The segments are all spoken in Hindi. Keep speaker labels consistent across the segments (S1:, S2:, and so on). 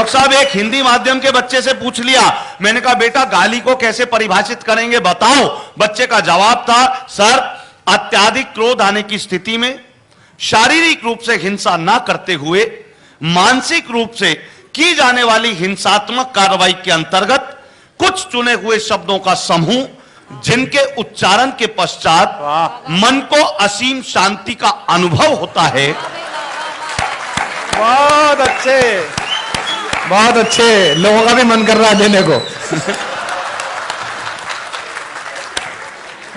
S1: डॉक्टर साहब एक हिंदी माध्यम के बच्चे से पूछ लिया, मैंने कहा बेटा गाली को कैसे परिभाषित करेंगे बताओ। बच्चे का जवाब था, सर अत्याधिक क्रोध आने की स्थिति में शारीरिक रूप से हिंसा ना करते हुए मानसिक रूप से की जाने वाली हिंसात्मक कार्रवाई के अंतर्गत कुछ चुने हुए शब्दों का समूह जिनके उच्चारण के पश्चात मन को असीम शांति का अनुभव होता है।
S2: बहुत अच्छे, बहुत अच्छे, लोगों का भी मन कर रहा है देने को।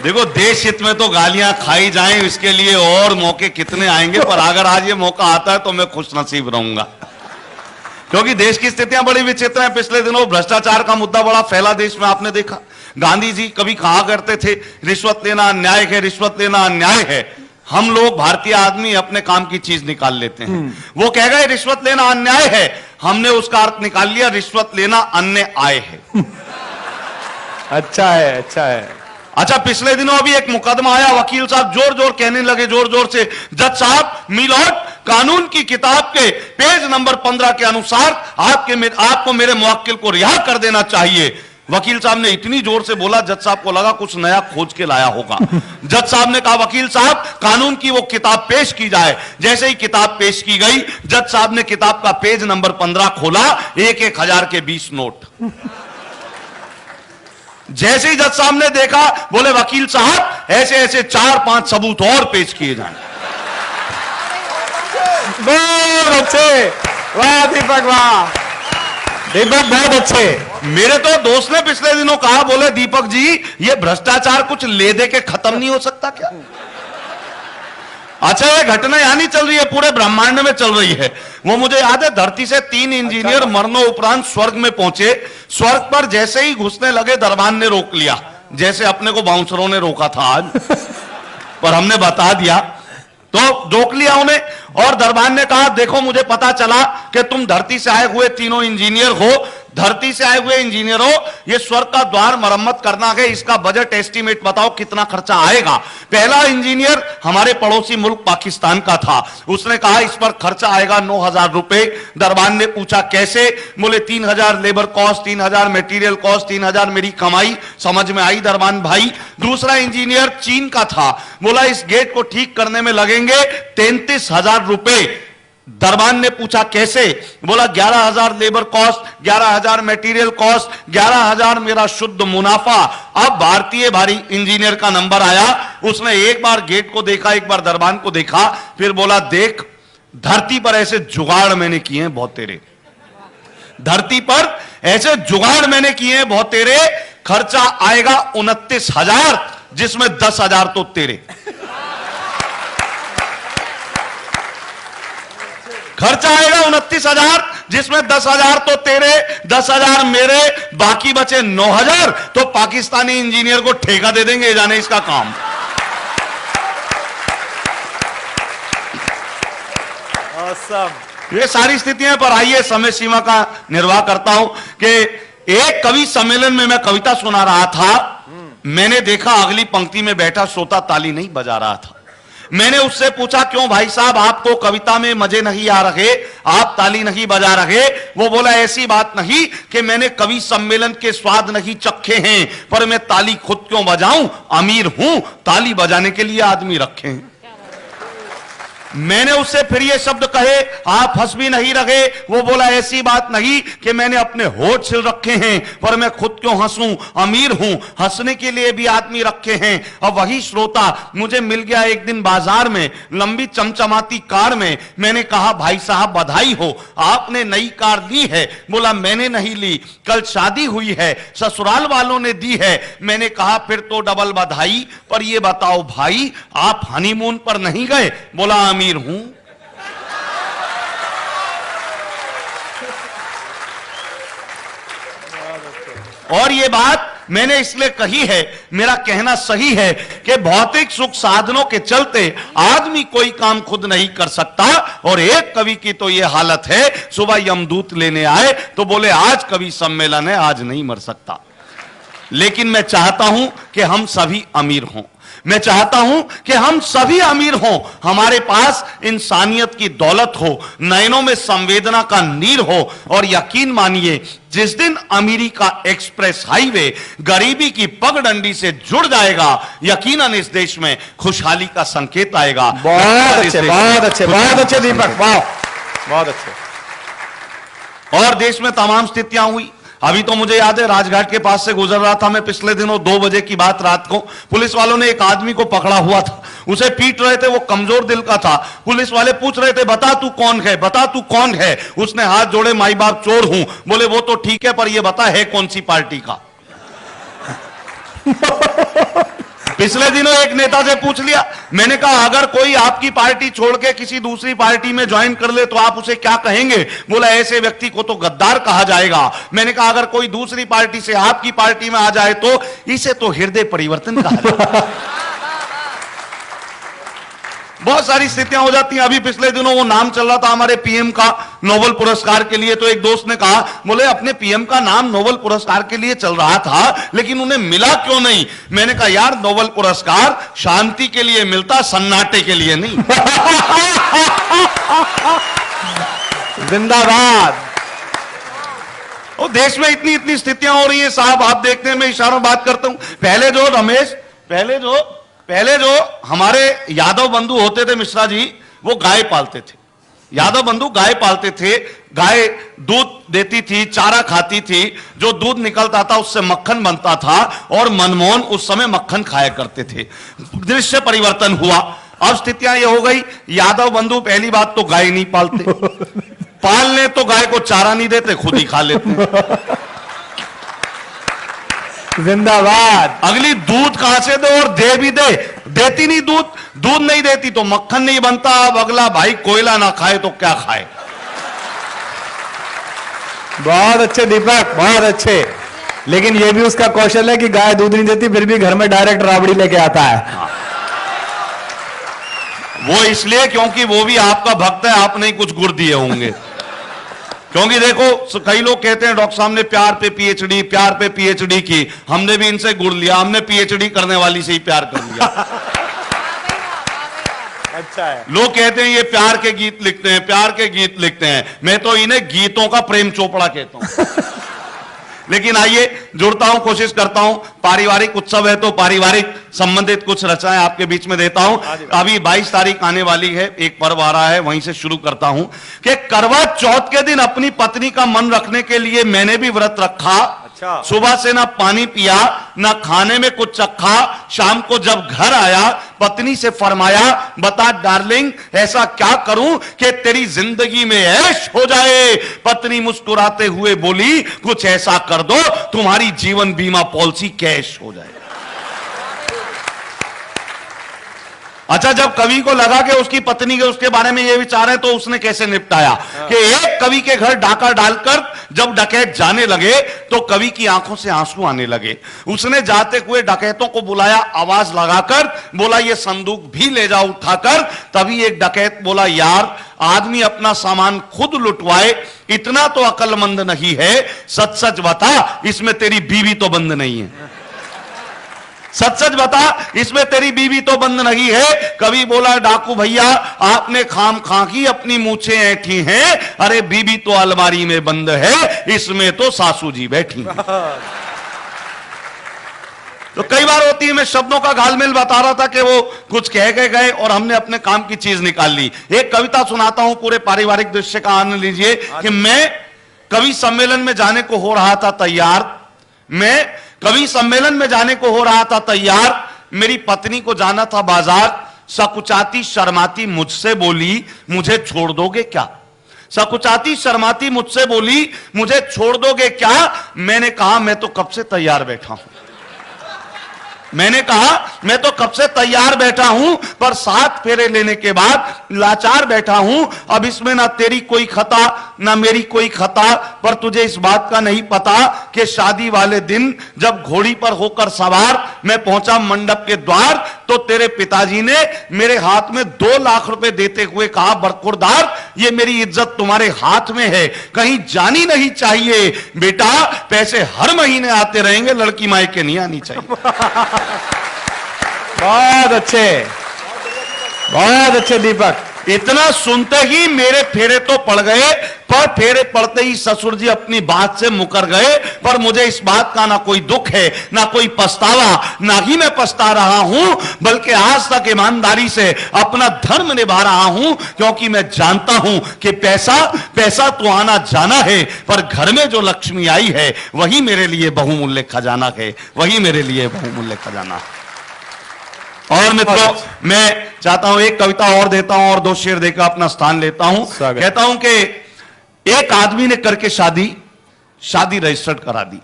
S1: देखो देश हित में तो गालियां खाई जाएं, इसके लिए और मौके कितने आएंगे, पर अगर आज ये मौका आता है तो मैं खुश नसीब रहूंगा, क्योंकि देश की स्थितियां बड़ी विचित्र हैं। पिछले दिनों भ्रष्टाचार का मुद्दा बड़ा फैला देश में, आपने देखा। गांधी जी कभी कहा करते थे रिश्वत लेना अन्याय है, रिश्वत लेना अन्याय है। हम लोग भारतीय आदमी अपने काम की चीज निकाल लेते हैं। वो कह गए रिश्वत लेना अन्याय है, हमने उसका अर्थ निकाल लिया रिश्वत लेना अन्य आय है।
S2: अच्छा है, अच्छा है।
S1: अच्छा पिछले दिनों अभी एक मुकदमा आया, वकील साहब जोर जोर कहने लगे, जोर जोर से, जज साहब मिलॉर्ड कानून की किताब के पेज नंबर 15 के अनुसार आपको मेरे मुवक्किल को रिहा कर देना चाहिए। वकील साहब ने इतनी जोर से बोला, जज साहब को लगा कुछ नया खोज के लाया होगा। जज साहब ने कहा वकील साहब कानून की वो किताब पेश की जाए। जैसे ही किताब पेश की गई, जज साहब ने किताब का पेज नंबर 15 खोला, 1,000 के 20 नोट। जैसे ही जज साहब ने देखा, बोले वकील साहब ऐसे ऐसे 4-5 सबूत और पेश किए जाएं।
S2: बहुत अच्छे, वाह दीपक, वाह दीपक, बहुत अच्छे।
S1: मेरे तो दोस्त ने पिछले दिनों कहा, बोले दीपक जी ये भ्रष्टाचार कुछ ले दे के खत्म नहीं हो सकता क्या? अच्छा ये घटना यहां नहीं चल रही है, पूरे ब्रह्मांड में चल रही है। वो मुझे याद है, धरती से 3 इंजीनियर मरणों उपरांत स्वर्ग में पहुंचे। स्वर्ग पर जैसे ही घुसने लगे, दरबान ने रोक लिया, जैसे अपने को बाउंसरों ने रोका था आज, पर हमने बता दिया तो रोक लिया उन्हें। और दरबान ने कहा देखो मुझे पता चला कि तुम धरती से आए हुए तीनों इंजीनियर हो, धरती से आए हुए इंजीनियर हो, ये स्वर्ग का द्वार मरम्मत करना है, इसका बजट एस्टीमेट बताओ कितना खर्चा आएगा। पहला इंजीनियर हमारे पड़ोसी मुल्क पाकिस्तान का था, उसने कहा इस पर खर्चा आएगा 9,000 रुपए। दरबान ने पूछा कैसे? बोले 3,000 लेबर कॉस्ट, 3,000 मटेरियल कॉस्ट, 3,000 मेरी कमाई। समझ में आई दरबान भाई। दूसरा इंजीनियर चीन का था, बोला इस गेट को ठीक करने में लगेंगे 33,000 रुपए। दरबान ने पूछा कैसे? बोला 11,000 लेबर कॉस्ट, 11,000 मटेरियल कॉस्ट, 11,000 मेरा शुद्ध मुनाफा। अब भारतीय भारी इंजीनियर का नंबर आया, उसने एक बार गेट को देखा, एक बार दरबान को देखा, फिर बोला देख धरती पर ऐसे जुगाड़ मैंने किए हैं बहुत तेरे, धरती पर ऐसे जुगाड़ मैंने किए हैं बहुत तेरे, खर्चा आएगा 29,000 जिसमें 10,000 तो तेरे। खर्चा आएगा 29,000 जिसमें 10,000 तो तेरे, 10,000 मेरे, बाकी बचे 9,000 तो पाकिस्तानी इंजीनियर को ठेका दे देंगे, जाने इसका काम। ये सारी स्थितियां, पर आइए समय सीमा का निर्वाह करता हूं कि एक कवि सम्मेलन में मैं कविता सुना रहा था। मैंने देखा अगली पंक्ति में बैठा श्रोता ताली नहीं बजा रहा था। मैंने उससे पूछा क्यों भाई साहब, आपको कविता में मजे नहीं आ रहे, आप ताली नहीं बजा रहे? वो बोला ऐसी बात नहीं कि मैंने कवि सम्मेलन के स्वाद नहीं चखे हैं, पर मैं ताली खुद क्यों बजाऊं, अमीर हूं, ताली बजाने के लिए आदमी रखे हैं। मैंने उससे फिर ये शब्द कहे, आप हंस भी नहीं रहे। वो बोला ऐसी बात नहीं कि मैंने अपने होठ सिल रखे हैं, पर मैं खुद क्यों हंसूं, अमीर हूं, हंसने के लिए भी आदमी रखे हैं। और वही श्रोता मुझे मिल गया एक दिन बाजार में, लंबी चमचमाती कार में। मैंने कहा भाई साहब बधाई हो, आपने नई कार ली है। बोला मैंने नहीं ली, कल शादी हुई है, ससुराल वालों ने दी है। मैंने कहा फिर तो डबल बधाई, पर ये बताओ भाई आप हनीमून पर नहीं गए? बोला अमीर हूं। और ये बात मैंने इसलिए कही है, मेरा कहना सही है कि भौतिक सुख साधनों के चलते आदमी कोई काम खुद नहीं कर सकता। और एक कवि की तो यह हालत है, सुबह यमदूत लेने आए तो बोले आज कवि सम्मेलन है, आज नहीं मर सकता। लेकिन मैं चाहता हूं कि हम सभी अमीर हों। मैं चाहता हूं कि हम सभी अमीर हों, हमारे पास इंसानियत की दौलत हो, नयनों में संवेदना का नीर हो, और यकीन मानिए जिस दिन अमीरी का एक्सप्रेस हाईवे गरीबी की पगडंडी से जुड़ जाएगा, यकीनन इस देश में खुशहाली का संकेत आएगा।
S2: बहुत अच्छे, बहुत अच्छे, बहुत अच्छे दीपक, वाह, बहुत अच्छे।
S1: और देश में तमाम स्थितियां हुई। अभी तो मुझे याद है, राजघाट के पास से गुजर रहा था मैं पिछले दिनों, 2 बजे की बात रात को, पुलिस वालों ने एक आदमी को पकड़ा हुआ था, उसे पीट रहे थे, वो कमजोर दिल का था। पुलिस वाले पूछ रहे थे, बता तू कौन है, बता तू कौन है। उसने हाथ जोड़े, माई बाप चोर हूं। बोले वो तो ठीक है, पर ये बता है कौन सी पार्टी का। पिछले दिनों एक नेता से पूछ लिया, मैंने कहा अगर कोई आपकी पार्टी छोड़ के किसी दूसरी पार्टी में ज्वाइन कर ले तो आप उसे क्या कहेंगे। बोला ऐसे व्यक्ति को तो गद्दार कहा जाएगा। मैंने कहा अगर कोई दूसरी पार्टी से आपकी पार्टी में आ जाए तो इसे तो हृदय परिवर्तन कहा जाएगा। बहुत सारी स्थितियां हो जाती हैं। अभी पिछले दिनों वो नाम चल रहा था हमारे पीएम का नोबेल पुरस्कार के लिए, तो एक दोस्त ने कहा, बोले अपने पीएम का नाम नोबेल पुरस्कार के लिए चल रहा था लेकिन उन्हें मिला क्यों नहीं। मैंने कहा यार नोबेल पुरस्कार शांति के लिए मिलता, सन्नाटे के लिए नहीं।
S2: जिंदाबाद।
S1: और देश में इतनी इतनी स्थितियां हो रही हैं साहब, आप देखते हैं, मैं इशारों बात करता हूं। पहले जो हमारे यादव बंधु होते थे मिश्रा जी, वो गाय पालते थे। यादव बंधु गाय पालते थे, गाय दूध देती थी, चारा खाती थी, जो दूध निकलता था उससे मक्खन बनता था, और मनमोहन उस समय मक्खन खाया करते थे। दृश्य परिवर्तन हुआ। अब स्थितियां ये हो गई, यादव बंधु पहली बात तो गाय नहीं पालते, पाल ले तो गाय को चारा नहीं देते, खुद ही खा लेते।
S2: जिंदाबाद।
S1: अगली दूध कहां से दे, और दे भी दे, देती नहीं दूध, दूध नहीं देती तो मक्खन नहीं बनता। अब अगला भाई कोयला ना खाए तो क्या खाए।
S2: बहुत अच्छे दीपक, बहुत अच्छे। लेकिन यह भी उसका कौशल है कि गाय दूध नहीं देती फिर भी घर में डायरेक्ट राबड़ी लेके आता है।
S1: वो इसलिए क्योंकि वो भी आपका भक्त है, आपने ही कुछ गुड़ दिए होंगे। क्योंकि देखो कई लोग कहते हैं डॉक्टर साहब ने प्यार पे पीएचडी की, हमने भी इनसे गुड़ लिया, हमने पीएचडी करने वाली से ही प्यार कर लिया।
S2: अच्छा है।
S1: लोग कहते हैं ये प्यार के गीत लिखते हैं, प्यार के गीत लिखते हैं, मैं तो इन्हें गीतों का प्रेम चोपड़ा कहता हूं। लेकिन आइए जुड़ता हूं, कोशिश करता हूं, पारिवारिक उत्सव है तो पारिवारिक संबंधित कुछ रचनाएं आपके बीच में देता हूं। अभी 22 तारीख आने वाली है, एक पर्व आ रहा है, वहीं से शुरू करता हूं कि करवा चौथ के दिन अपनी पत्नी का मन रखने के लिए मैंने भी व्रत रखा। सुबह से ना पानी पिया, ना खाने में कुछ चखा। शाम को जब घर आया पत्नी से फरमाया, बता डार्लिंग ऐसा क्या करूं कि तेरी जिंदगी में ऐश हो जाए। पत्नी मुस्कुराते हुए बोली, कुछ ऐसा कर दो तुम्हारी जीवन बीमा पॉलिसी कैश हो जाए। अच्छा, जब कवि को लगा कि उसकी पत्नी के उसके बारे में ये विचार है तो उसने कैसे निपटाया कि एक कवि के घर डाका डालकर जब डकैत जाने लगे तो कवि की आंखों से आंसू आने लगे। उसने जाते हुए डकैतों को बुलाया, आवाज लगाकर बोला ये संदूक भी ले जाओ उठाकर। तभी एक डकैत बोला, यार आदमी अपना सामान खुद लुटवाए इतना तो अक्लमंद नहीं है, सच सच बता इसमें तेरी बीवी तो बंद नहीं है। सच सच बता इसमें तेरी बीवी तो बंद नहीं है। कवि बोला, डाकू भैया आपने खाम खा की अपनी मूछें ऐठी हैं, अरे बीवी तो अलमारी में बंद है, इसमें तो सासू जी बैठी हैं। तो कई बार होती है, मैं शब्दों का घालमेल बता रहा था कि वो कुछ कह के गए और हमने अपने काम की चीज निकाल ली। एक कविता सुनाता हूं, पूरे पारिवारिक दृश्य का आनंद लीजिए कि मैं कवि सम्मेलन में जाने को हो रहा था तैयार। मैं कवि सम्मेलन में जाने को हो रहा था तैयार। मेरी पत्नी को जाना था बाजार। सकुचाती शर्माती मुझसे बोली, मुझे छोड़ दोगे क्या। सकुचाती शर्माती मुझसे बोली, मुझे छोड़ दोगे क्या। मैंने कहा मैं तो कब से तैयार बैठा हूं। मैंने कहा मैं तो कब से तैयार बैठा हूं, पर 7 फेरे लेने के बाद लाचार बैठा हूं। अब इसमें ना तेरी कोई खता ना मेरी कोई खता, पर तुझे इस बात का नहीं पता कि शादी वाले दिन जब घोड़ी पर होकर सवार मैं पहुंचा मंडप के द्वार, तो तेरे पिताजी ने मेरे हाथ में 2 लाख रुपए देते हुए कहा, बरखुरदार ये मेरी इज्जत तुम्हारे हाथ में है, कहीं जानी नहीं चाहिए। बेटा पैसे हर महीने आते रहेंगे, लड़की मायके नहीं आनी चाहिए।
S2: बहुत अच्छे दीपक।
S1: इतना सुनते ही मेरे फेरे तो पड़ गए, पर फेरे पड़ते ही ससुर जी अपनी बात से मुकर गए। पर मुझे इस बात का ना कोई दुख है, ना कोई पछतावा, ना ही मैं पछता रहा हूं, बल्कि आज तक ईमानदारी से अपना धर्म निभा रहा हूं, क्योंकि मैं जानता हूं कि पैसा तो आना जाना है, पर घर में जो लक्ष्मी आई है वही मेरे लिए बहुमूल्य खजाना है, वही मेरे लिए बहुमूल्य खजाना है। और मित्रों, मैं चाहता हूं एक कविता और देता हूं और दो शेर देकर अपना स्थान लेता हूं। कहता हूं कि एक आदमी ने करके शादी रजिस्टर्ड करा दी।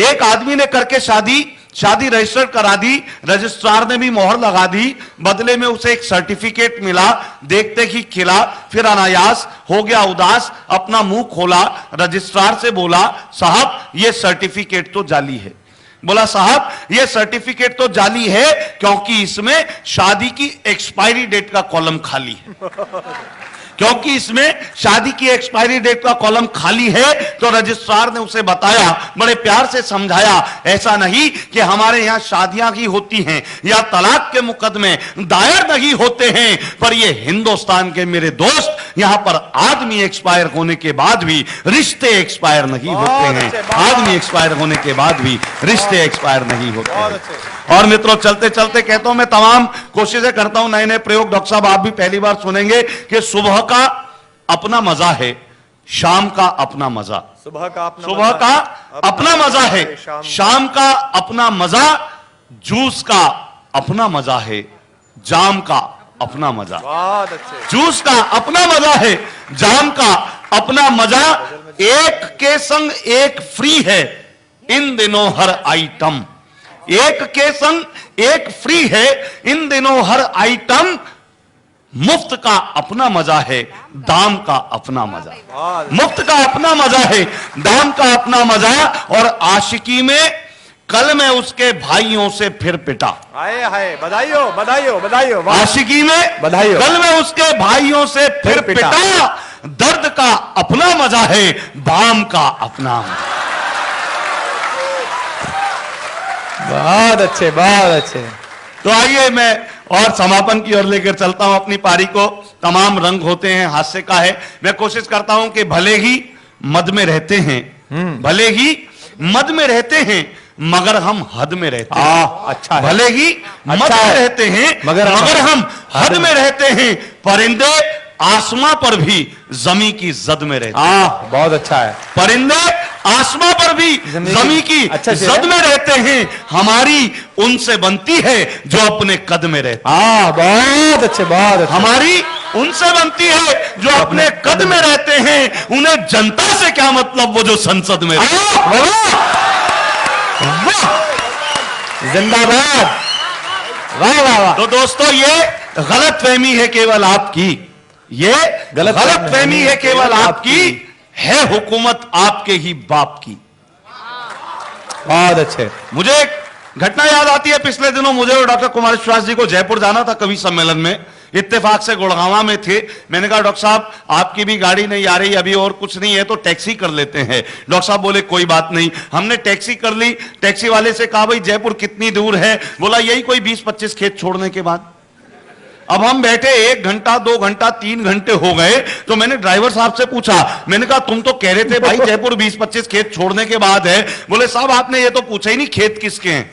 S1: एक आदमी ने करके शादी रजिस्टर्ड करा दी, रजिस्ट्रार ने भी मोहर लगा दी, बदले में उसे एक सर्टिफिकेट मिला, देखते ही खिला, फिर अनायास हो गया उदास, अपना मुंह खोला, रजिस्ट्रार से बोला, साहब ये सर्टिफिकेट तो जाली है। बोला, साहब ये सर्टिफिकेट तो जाली है, क्योंकि इसमें शादी की एक्सपायरी डेट का कॉलम खाली है। क्योंकि इसमें शादी की एक्सपायरी डेट का कॉलम खाली है। तो रजिस्ट्रार ने उसे बताया, बड़े प्यार से समझाया, ऐसा नहीं कि हमारे यहां शादियां ही होती हैं या तलाक के मुकदमे दायर नहीं होते हैं, पर ये हिंदुस्तान के मेरे दोस्त, यहां पर आदमी एक्सपायर होने के बाद भी रिश्ते एक्सपायर नहीं होते हैं। आदमी एक्सपायर होने के बाद भी रिश्ते एक्सपायर नहीं होते हैं। और मित्रों, चलते चलते कहता हूं, मैं तमाम कोशिशें करता हूं, नए नए प्रयोग। डॉक्टर साहब आप भी पहली बार सुनेंगे कि सुबह का अपना मजा है, शाम का अपना मजा। सुबह का अपना मजा है, शाम का अपना मजा, जूस का अपना मजा है, जाम का अपना मजा। जूस का अपना मजा है, जाम का अपना मजा, एक के संग एक फ्री है इन दिनों हर आइटम। एक के संग एक फ्री है इन दिनों हर आइटम, मुफ्त का अपना मजा है, दाम का अपना मजा। मुफ्त का अपना मजा है, दाम का अपना मजा। और आशिकी में कल मैं उसके भाइयों से फिर पिटा।
S2: हाय बधाइयो।
S1: आशिकी में
S2: बधाइयो।
S1: कल मैं उसके भाइयों से फिर पिटा, दर्द का अपना मजा है, बाम का अपना मजा।
S2: बहुत अच्छे।
S1: तो आइए मैं और समापन की ओर लेकर चलता हूं अपनी पारी को। तमाम रंग होते हैं, हास्य का है। मैं कोशिश करता हूं कि भले ही मद में रहते हैं, भले ही मद में रहते हैं, मगर हम हद में रहते हैं।
S2: अच्छा है।
S1: भले ही मद में रहते हैं, मगर हम हद में रहते हैं। परिंदे आसमां पर भी जमी की जद में रहते हैं।
S2: बहुत अच्छा है।
S1: परिंदे आसमां पर भी जमी की जद में रहते हैं, हमारी उनसे बनती है जो अपने कद में रहते हैं।
S2: बहुत अच्छे।
S1: हमारी उनसे बनती है जो अपने कद में रहते हैं, उन्हें जनता से क्या मतलब, वो जो संसद में
S2: जिंदाबाद। वाह।
S1: तो दोस्तों, ये गलतफहमी है केवल आपकी, ये गलतफहमी है केवल आपकी, है हुकूमत आपके ही बाप की।
S2: बहुत अच्छे।
S1: मुझे एक घटना याद आती है, पिछले दिनों मुझे और डॉक्टर कुमार विश्वास जी को जयपुर जाना था कवि सम्मेलन में। इत्तेफाक से गुड़गांवा में थे। मैंने कहा, डॉक्टर साहब आपकी भी गाड़ी नहीं आ रही अभी, और कुछ नहीं है तो टैक्सी कर लेते हैं। डॉक्टर साहब बोले कोई बात नहीं। हमने टैक्सी कर ली। टैक्सी वाले से कहा, भाई जयपुर कितनी दूर है? बोला यही कोई 20-25 खेत छोड़ने के बाद। अब हम बैठे 1 घंटा 2 घंटा 3 घंटे हो गए। तो मैंने ड्राइवर साहब से पूछा, मैंने कहा तुम तो कह रहे थे भाई जयपुर 20-25 खेत छोड़ने के बाद है। बोले साहब आपने ये तो पूछा ही नहीं खेत किसके हैं।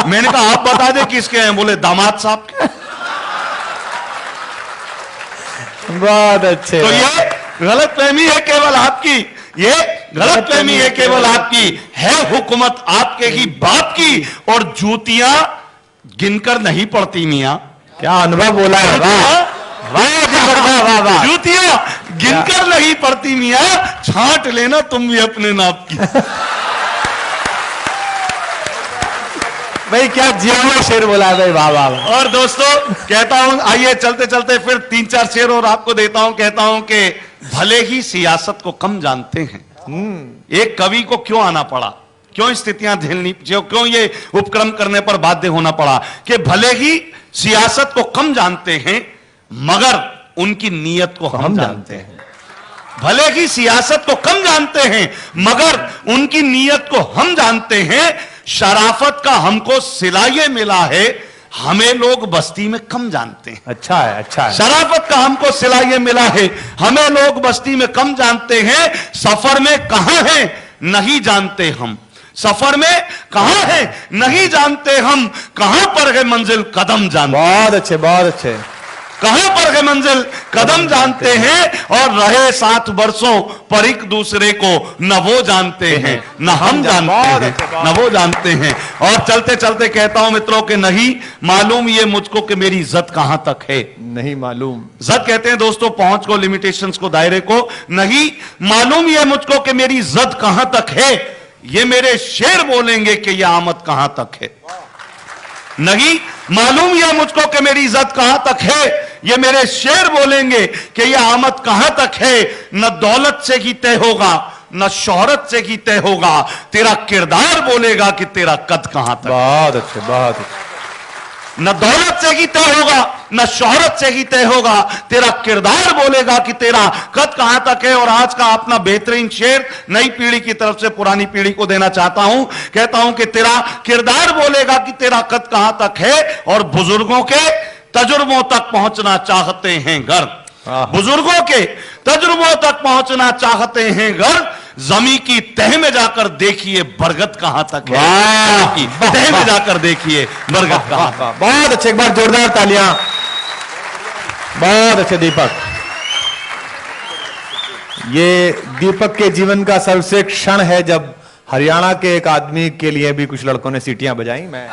S1: मैंने कहा आप बता दे किसके हैं। बोले दामाद साहब के।
S2: बहुत अच्छे।
S1: तो ये गलतफहमी है केवल आपकी, ये गलतफहमी है केवल आपकी, है हुकूमत आपके ही बाप की, और जूतियां गिनकर नहीं पड़ती मियां।
S2: क्या अनुभव बोला है। वाह।
S1: जूतियां गिनकर नहीं पड़ती मियां, छांट लेना तुम भी अपने नाप की।
S2: भाई क्या जिया शेर बोला है भाई। वाह।
S1: और दोस्तों कहता हूं, आइए चलते चलते फिर 3-4 शेर और आपको देता हूं। कहता हूं कि भले ही सियासत को कम जानते हैं, एक कवि को क्यों आना पड़ा, क्यों स्थितियां झेलनी, क्यों ये उपक्रम करने पर बाध्य होना पड़ा, कि भले ही सियासत को कम जानते हैं, मगर उनकी नीयत को हम जानते हैं। भले ही सियासत को कम जानते हैं, मगर उनकी नीयत को हम जानते हैं। शराफत का हमको सिला ये मिला है, हमें लोग बस्ती में कम जानते हैं।
S2: अच्छा है, अच्छा है।
S1: शराफत का हमको सिला ये मिला है, हमें लोग बस्ती में कम जानते हैं। सफर में कहां है नहीं जानते हम, सफर में कहां है नहीं जानते हम, कहां पर है मंजिल कदम जानते,
S2: बहुत अच्छे, बहुत अच्छे।
S1: कहां पर है मंजिल कदम जानते हैं, और रहे 7 वर्षों पर एक दूसरे को न वो जानते हैं न हम जानते हैं, न वो जानते हैं। और चलते चलते कहता हूं मित्रों के नहीं मालूम ये मुझको कि मेरी इज्जत कहां तक है,
S2: नहीं मालूम।
S1: इज्जत कहते हैं दोस्तों पहुंच को, लिमिटेशंस को, दायरे को। नहीं मालूम ये मुझको कि मेरी इज्जत कहां तक है, ये मेरे शेर बोलेंगे कि ये आमद कहां तक है। नहीं मालूम यह मुझको कि मेरी इज्जत कहां तक है, ये मेरे शेर बोलेंगे कि यह आमद कहां तक है। न दौलत से ही तय होगा न शोहरत से ही तय होगा, तेरा किरदार बोलेगा कि तेरा कद कहां तक।
S2: बहुत अच्छे, बहुत अच्छे।
S1: न दौलत से ही तय होगा न शोहरत से ही तय होगा, तेरा किरदार बोलेगा कि तेरा कद कहां तक है। और आज का अपना बेहतरीन शेर नई पीढ़ी की तरफ से पुरानी पीढ़ी को देना चाहता हूं। कहता हूं कि तेरा किरदार बोलेगा कि तेरा कद कहां तक है, और बुजुर्गों के तजुर्बों तक पहुंचना चाहते हैं घर, बुजुर्गों के तजुर्बों तक पहुंचना चाहते हैं घर। जमी की तह में जाकर देखिए बरगद कहां तक है, जमी की तह में जाकर देखिए बरगद कहां तक।
S2: बहुत अच्छे, एक बार जोरदार तालियां। बहुत अच्छे दीपक। ये दीपक के जीवन का सर्वश्रेष्ठ क्षण है जब हरियाणा के एक आदमी के लिए भी कुछ लड़कों ने सीटियां बजाई। मैं